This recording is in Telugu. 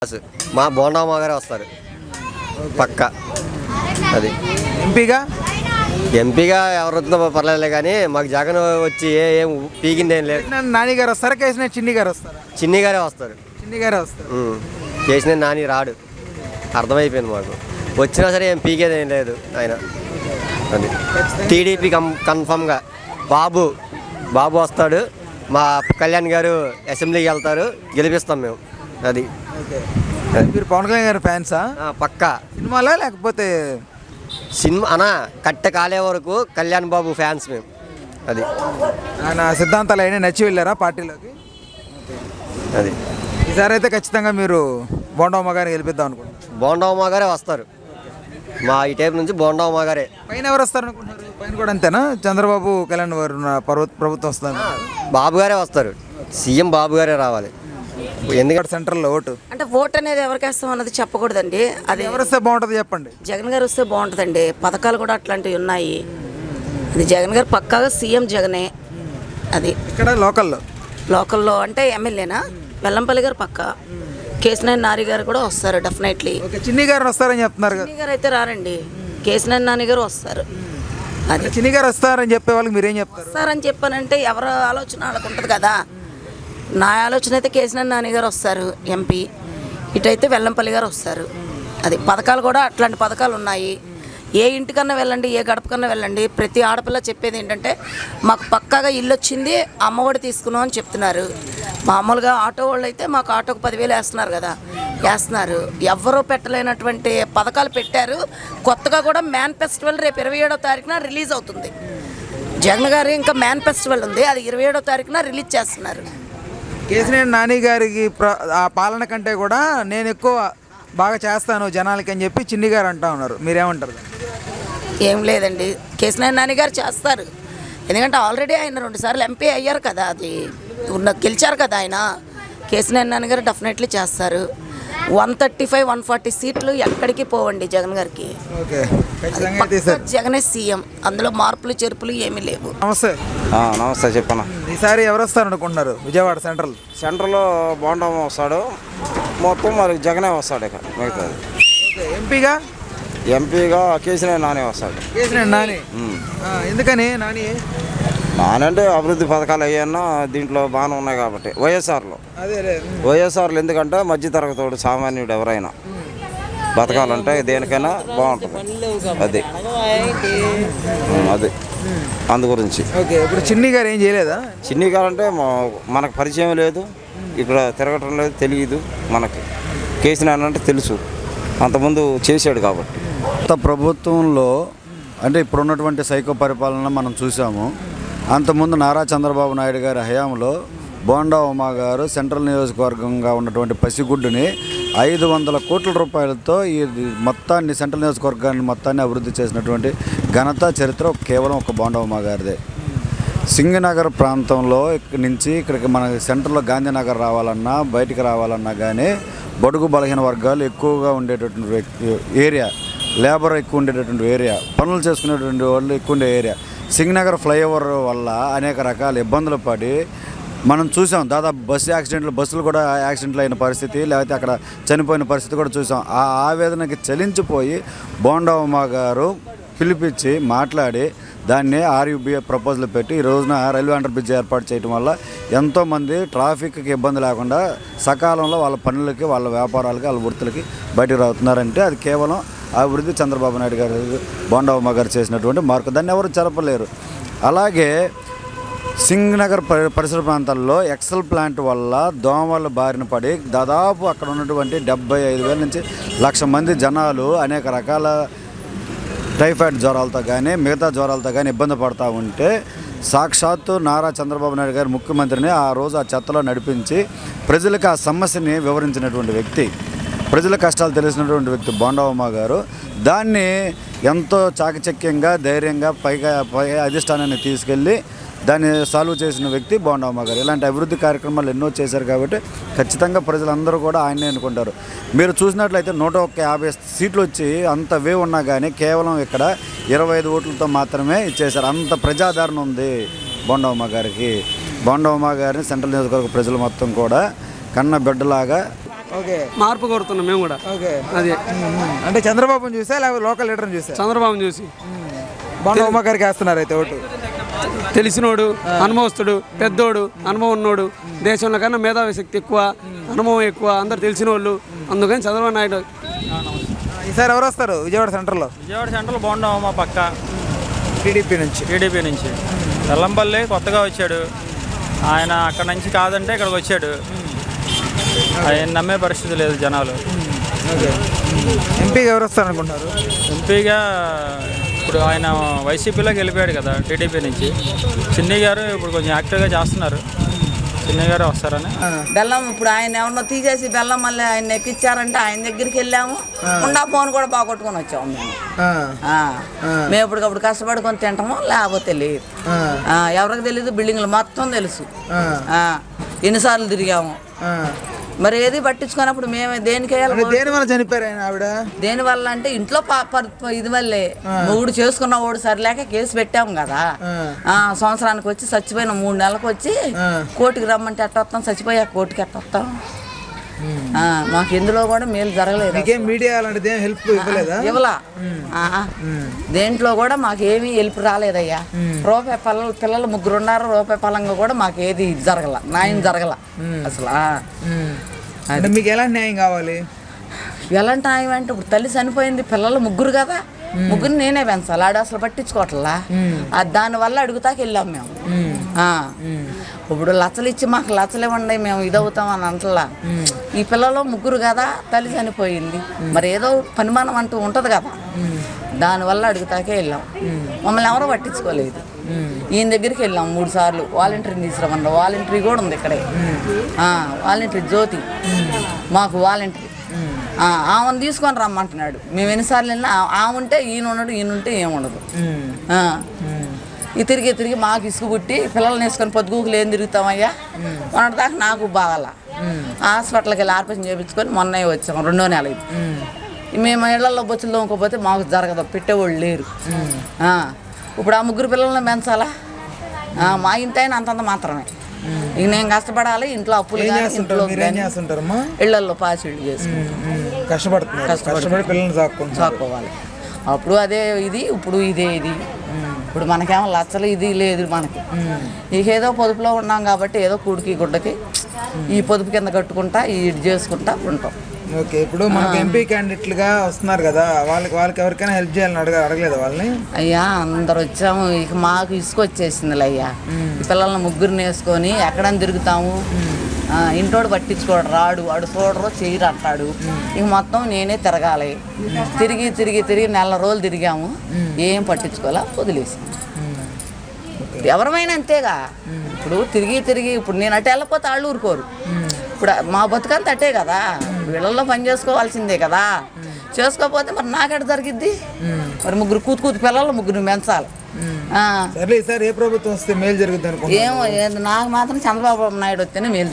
మా బోండామ్మ గారే వస్తారు పక్క. అది ఎంపీగా ఎవరు వస్తుందో పర్లేదు కానీ మాకు జగన్ వచ్చి ఏం పీకింది ఏం లేదు. నాని గారు వస్తారా, కేసీఆర్ చిన్ని గారు వస్తారా? చిన్ని గారే వస్తారు. చేసిన నాని రాడు, అర్థమైపోయింది మాకు. వచ్చినా సరే ఏం పీకేది ఏం లేదు ఆయన. అది టీడీపీ కన్ఫామ్గా బాబు వస్తాడు. మా కళ్యాణ్ గారు అసెంబ్లీకి వెళ్తారు, గెలిపిస్తాం మేము. అది మీరు పవన్ కళ్యాణ్ గారి ఫ్యాన్సా? పక్కా. సినిమాలో లేకపోతే సినిమా కట్ట కాలే వరకు కళ్యాణ్ బాబు ఫ్యాన్స్ మేము. అది ఆయన సిద్ధాంతాలు అయినా నచ్చి వెళ్ళారా పార్టీలోకి? అది ఈసారి అయితే ఖచ్చితంగా మీరు బోండమ్మ గారిని గెలిపిద్దాం అనుకుంటున్నారు. బోండమ్మ గారే వస్తారు. మా ఈ టైప్ నుంచి బోండమ్మ గారే. పైన ఎవరు వస్తారు అనుకుంటున్నారు? పైన కూడా అంతేనా? చంద్రబాబు కళ్యాణ్ గారు ప్రభుత్వం వస్తుంది. బాబు గారే వస్తారు. సీఎం బాబు గారే రావాలి. ఎందుకంటే సెంట్రల్లో ఓటు అంటే ఓటు అనేది ఎవరికి వేస్తాం అన్నది చెప్పకూడదండి. అది ఎవరు వస్తే బాగుంటుంది చెప్పండి. జగన్ గారు వస్తే బాగుంటుందండి. పథకాలు కూడా అట్లాంటివి ఉన్నాయి. అది జగన్ గారు పక్కాగా సీఎం జగనే. అది ఇక్కడ లోకల్లో అంటే ఎమ్మెల్యేనా వెల్లంపల్లి గారు పక్కా. కేసినేని నాని గారు కూడా వస్తారు డెఫినెట్లీ. చిన్ని గారు వస్తారని చెప్తున్నారు. చిన్ని గారు అయితే రారండి, కేసినేని నాని గారు వస్తారు. అది చిన్ని గారు వస్తారని చెప్పే వాళ్ళకి మీరేం చెప్తారు? వస్తారని చెప్పానంటే ఎవరు ఆలోచన వాళ్ళకు ఉంటుంది కదా. నా ఆలోచన అయితే కేసినేని నాని గారు వస్తారు ఎంపీ. ఇటైతే వెల్లంపల్లి గారు వస్తారు. అది పథకాలు కూడా అట్లాంటి పథకాలు ఉన్నాయి. ఏ ఇంటికన్నా వెళ్ళండి, ఏ గడపకన్నా వెళ్ళండి, ప్రతి ఆడపిల్ల చెప్పేది ఏంటంటే మాకు పక్కాగా ఇల్లు వచ్చింది, అమ్మఒడి తీసుకున్నాం అని చెప్తున్నారు. మామూలుగా ఆటో వాళ్ళు అయితే మాకు ఆటోకు 10,000 వేస్తున్నారు కదా, వేస్తున్నారు. ఎవరూ పెట్టలేనటువంటి పథకాలు పెట్టారు. కొత్తగా కూడా మ్యాన్ ఫెస్టివల్ రేపు 27వ తారీఖున రిలీజ్ అవుతుంది. జగన్ గారు ఇంకా మ్యాన్ ఫెస్టివల్ ఉంది, అది 27వ తారీఖున రిలీజ్ చేస్తున్నారు. కేసీఆర్ నాని గారికి ఆ పాలన కంటే కూడా నేను ఎక్కువ బాగా చేస్తాను జనాలకి అని చెప్పి చిన్ని గారు అంటా ఉన్నారు. మీరేమంటారు? ఏం లేదండి, కేసీఆర్ నాని గారు చేస్తారు. ఎందుకంటే ఆల్రెడీ ఆయన 2 సార్లు ఎంపీ అయ్యారు కదా, అది గెలిచారు కదా ఆయన. కేసీఆర్ నాని గారు డెఫినెట్లీ చేస్తారు. 135, 140 సీట్లు ఎక్కడికి పోవండి జగన్ గారికి. జగనే సీఎం, అందులో మార్పులు చేర్పులు ఏమీ లేవు. నమస్తే చెప్పనా. ఈసారి ఎవరు వస్తారు అనుకుంటున్నారు? విజయవాడ సెంట్రల్లో బోండమ్మ వస్తాడు, మొత్తం మరి జగనే వస్తాడు. ఇక మిగతాది ఎంపీగా కేసీఆర్ నాని వస్తాడు. ఎందుకని నాని అంటే అభివృద్ధి పథకాలు అయ్యన్నా దీంట్లో బాగానే ఉన్నాయి కాబట్టి. వైఎస్ఆర్లు ఎందుకంటే మధ్యతరగతోడు సామాన్యుడు ఎవరైనా బతకాలంటే దేనికైనా బాగుంటుంది. అది అందు గురించి. ఇప్పుడు చిన్ని గారు ఏం చేయలేదా? చిన్ని గారు అంటే మనకు పరిచయం లేదు, ఇక్కడ తిరగటం లేదు, తెలియదు మనకి. కేసీఆర్ అంటే తెలుసు, అంతకుముందు చేశాడు కాబట్టి. కొత్త ప్రభుత్వంలో అంటే ఇప్పుడున్నటువంటి సైకో పరిపాలన మనం చూసాము. అంతకుముందు నారా చంద్రబాబు నాయుడు గారి హయాంలో బోండా ఉమా గారు సెంట్రల్ నియోజకవర్గంగా ఉన్నటువంటి పసిగుడ్డుని 500 కోట్ల రూపాయలతో ఈ మొత్తాన్ని సెంట్రల్ నియోజకవర్గాన్ని మొత్తాన్ని అభివృద్ధి చేసినటువంటి ఘనత చరిత్ర కేవలం ఒక బోండా ఉమా గారిదే. సింగనగర్ ప్రాంతంలో ఇక్కడి నుంచి ఇక్కడికి మన సెంటర్లో గాంధీనగర్ రావాలన్నా బయటికి రావాలన్నా కానీ బడుగు బలహీన వర్గాలు ఎక్కువగా ఉండేటటువంటి ఏరియా, లేబర్ ఎక్కువ ఉండేటటువంటి ఏరియా, పనులు చేసుకునేటువంటి వాళ్ళు ఎక్కువ ఉండే ఏరియా. సింగనగర్ ఫ్లైఓవర్ వల్ల అనేక రకాల ఇబ్బందులు పడి మనం చూసాం. దాదాపు బస్సులు కూడా యాక్సిడెంట్లు అయిన పరిస్థితి, లేకపోతే అక్కడ చనిపోయిన పరిస్థితి కూడా చూసాం. ఆ ఆవేదనకి చలించిపోయి బోండా ఉమా గారు పిలిపించి మాట్లాడి దాన్ని RUBA ప్రపోజల్ పెట్టి ఈ రోజున రైల్వే అండర్ బ్రిడ్జ్ ఏర్పాటు చేయడం వల్ల ఎంతోమంది ట్రాఫిక్కి ఇబ్బంది లేకుండా సకాలంలో వాళ్ళ పనులకి, వాళ్ళ వ్యాపారాలకి, వాళ్ళ వృత్తులకి బయటకు రావుతున్నారంటే అది కేవలం అభివృద్ధి చంద్రబాబు నాయుడు గారు, బోండా ఉమా గారు చేసినటువంటి మార్పు. దాన్ని ఎవరు జరపలేరు. అలాగే సింగనగర్ పరిసర ప్రాంతాల్లో ఎక్సెల్ ప్లాంట్ వల్ల దోమల బారిన పడి దాదాపు అక్కడ ఉన్నటువంటి 75,000 నుంచి 1,00,000 మంది జనాలు అనేక రకాల టైఫాయిడ్ జ్వరాలతో కానీ మిగతా జ్వరాలతో కానీ ఇబ్బంది పడుతూ ఉంటే సాక్షాత్తు నారా చంద్రబాబు నాయుడు గారు ముఖ్యమంత్రిని ఆ రోజు ఆ చెత్తలో నడిపించి ప్రజలకు ఆ సమస్యని వివరించినటువంటి వ్యక్తి, ప్రజల కష్టాలు తెలిసినటువంటి వ్యక్తి బోండా ఉమా గారు. దాన్ని ఎంతో చాకచక్యంగా ధైర్యంగా పై అధిష్టానాన్ని తీసుకెళ్ళి దాన్ని సాల్వ్ చేసిన వ్యక్తి బోండా ఉమా గారు. ఇలాంటి అభివృద్ధి కార్యక్రమాలు ఎన్నో చేశారు కాబట్టి ఖచ్చితంగా ప్రజలందరూ కూడా ఆయనే అనుకుంటారు. మీరు చూసినట్లయితే 150 సీట్లు వచ్చి అంత వేవ్ ఉన్నా కానీ కేవలం ఇక్కడ 25 ఓట్లతో మాత్రమే ఇచ్చేశారు. అంత ప్రజాదరణ ఉంది బోండా ఉమా గారికి. బోండా ఉమా గారిని సెంట్రల్ నియోజకవర్గ ప్రజలు మొత్తం కూడా కన్న బిడ్డలాగా ఓకే మార్పు కోరుతున్నాం మేము కూడా. ఓకే అది అంటే చంద్రబాబుని చూసా లేకపోతే లోకల్ లీడర్ని చూసా? చంద్రబాబుని చూసి బొండా ఉమా గారికి వేస్తున్నారు అయితే ఓటు. తెలిసినోడు, అనుభవస్తుడు, పెద్దోడు, అనుభవం ఉన్నోడు, దేశంలో కన్నా మేధావి శక్తి ఎక్కువ, అనుభవం ఎక్కువ, అందరు తెలిసిన వాళ్ళు. అందుకని చంద్రబాబు నాయుడు. ఈసారి ఎవరు వస్తారు విజయవాడ సెంటర్లో? విజయవాడ సెంట్రల్ బోండా మా పక్క టీడీపీ నుంచి. టీడీపీ నుంచి వెల్లంపల్లి కొత్తగా వచ్చాడు ఆయన. అక్కడ నుంచి కాదంటే ఇక్కడికి వచ్చాడు. ఆయన నమ్మే పరిస్థితి లేదు జనాలు. ఓకే ఎంపీగా ఎవరు వస్తారు అనుకుంటారు? ఎంపీగా ఇప్పుడు ఆయన వైసీపీలోకి వెళ్ళిపోయాడు కదా టీడీపీ నుంచి. చిన్ని గారు ఇప్పుడు కొంచెం యాక్టివ్గా చేస్తున్నారు. చిన్ని గారు వస్తారని. బెల్లం ఇప్పుడు ఆయన ఏమన్నా తీసేసి బెల్లం మళ్ళీ ఆయన ఎక్కిచ్చారంటే ఆయన దగ్గరికి వెళ్ళాము. ఉండా ఫోన్ కూడా బాగొట్టుకొని వచ్చాము మేము. మేము ఇప్పటికప్పుడు కష్టపడుకొని తింటాము, లేకపోతే లేదు. ఎవరికి తెలీదు, బిల్డింగ్లు మొత్తం తెలుసు. ఎన్నిసార్లు తిరిగాము, మరి ఏది పట్టించుకున్నప్పుడు మేము దేనికి దేని వల్ల చనిపోయారు ఆయన ఆవిడ? దేని వల్ల అంటే ఇంట్లో ఇది వల్లే మొగుడు చేసుకున్న ఓడు సరిలేక కేసు పెట్టాము కదా. సంవత్సరానికి వచ్చి చచ్చిపోయిన 3 నెలలకు వచ్చి కోర్టుకి రమ్మంటే ఎట్ట వస్తాం, చచ్చిపోయా కోర్టుకి ఎట్ట వస్తాం. మాకు ఎందులో కూడా మేలు జరగలేదు. మీడియా అలాంటిది హెల్ప్ ఇవ్వలేదా? ఇవ్వలా. దేంట్లో కూడా మాకు ఏమీ హెల్ప్ రాలేదయ్యా. రూపాయి పిల్లలు 3 ఉన్నారు. రూపాయి పలంగా కూడా మాకు ఏది జరగల, న్యాయం జరగల అసలు. అంటే మీకు ఎలాంటి న్యాయం కావాలి? ఎలాంటి న్యాయం అంటే ఇప్పుడు తల్లి చనిపోయింది, పిల్లలు 3 కదా, 3 నేనే పెంచాలి. ఆడు అసలు పట్టించుకోవట్లా. దానివల్ల అడుగుతాకి వెళ్ళాం మేము. ఇప్పుడు లచ్చలు ఇచ్చి మాకు లచ్చలు ఇవ్వండి మేము ఇదవుతాం అని అంటలా. ఈ పిల్లలు 3 కదా, తల్లి చనిపోయింది, మరి ఏదో పనిమానం అంటూ ఉంటుంది కదా, దానివల్ల అడుగుతాకే వెళ్ళాం. మమ్మల్ని ఎవరో పట్టించుకోలేదు. ఈయన దగ్గరికి వెళ్ళాం 3 సార్లు. వాలంటీర్ని తీసుకురమన్నారు. వాలంటీర్ కూడా ఉంది ఇక్కడే. వాలంటీర్ జ్యోతి మాకు వాలంటీర్. ఆమెను తీసుకొని రమ్మంటున్నాడు. మేము ఎన్నిసార్లు వెళ్ళినా ఆమె ఉంటే ఈయన ఉండడు, ఈయన ఉంటే ఏముండదు. ఈ తిరిగి మాకు ఇసుకు పుట్టి పిల్లల్ని వేసుకొని పొద్దుగూకులు ఏం తిరుగుతామయ్యా. మొన్నటి దాకా నాకు బాగాల హాస్పిటల్కి వెళ్ళి ఆపరేషన్ చేయించుకొని మొన్న వచ్చాము 2వ నెల ఇది. మేము ఇళ్లలో బొచ్చులు తోముకోపోతే మాకు జరగదు, పెట్టేవాళ్ళు లేరు. ఇప్పుడు ఆ 3 పిల్లల్ని పెంచాలా? మా ఇంటి అయినా అంతంత మాత్రమే. ఇక నేను కష్టపడాలి. ఇంట్లో అప్పులు ఇంట్లో ఇళ్లలో పాసిళ్ళు చేసుకుంటాం, కష్టపడి పిల్లల్ని సాక్కోవాలి. అప్పుడు అదే ఇది, ఇప్పుడు ఇదే ఇది. ఇప్పుడు మనకేమో లచ్చలు ఇది లేదు మనకి. ఇక ఏదో పొదుపులో ఉన్నాం కాబట్టి ఏదో కూడికి గుడ్డకి ఈ పొదుపు కింద కట్టుకుంటా ఇది చేసుకుంటా ఉంటాం. ఓకే ఇప్పుడు మనకు ఎంపీ క్యాండిడేట్లుగా వస్తున్నారు కదా, వాళ్ళకి ఎవరికైనా హెల్ప్ చేయాలని అడగలేదు వాళ్ళని? అయ్యా అందరు వచ్చాము. ఇక మాకు ఇసుకొచ్చేసిందిలే అయ్యా. ఈ పిల్లల్ని 3 వేసుకొని ఎక్కడని తిరుగుతాము. ఇంటోడు పట్టించుకోడు, రాడు, వాడు చూడరు, చేయరు అంటాడు. ఇక మొత్తం నేనే తిరగాలి. తిరిగి నెల రోజులు తిరిగాము, ఏం పట్టించుకోవాలా, వదిలేసాం. ఎవరమైనా అంతేగా. ఇప్పుడు తిరిగి ఇప్పుడు నేను అటు వెళ్ళకపోతే వాళ్ళు ఊరుకోరు. ఇప్పుడు మా బతుకంతా అట్టే కదా, వీళ్ళల్లో పని చేసుకోవాల్సిందే కదా. చేసుకోకపోతే మరి నాకెట జరిగిద్ది? మరి 3 కూతు పిల్లలు 3 పెంచాలి. సరే ఈసారి ఏ ప్రభుత్వం వస్తే మేలు జరుగుతుంది? ఏమో నాకు మాత్రం చంద్రబాబు నాయుడు వస్తేనే మేలు.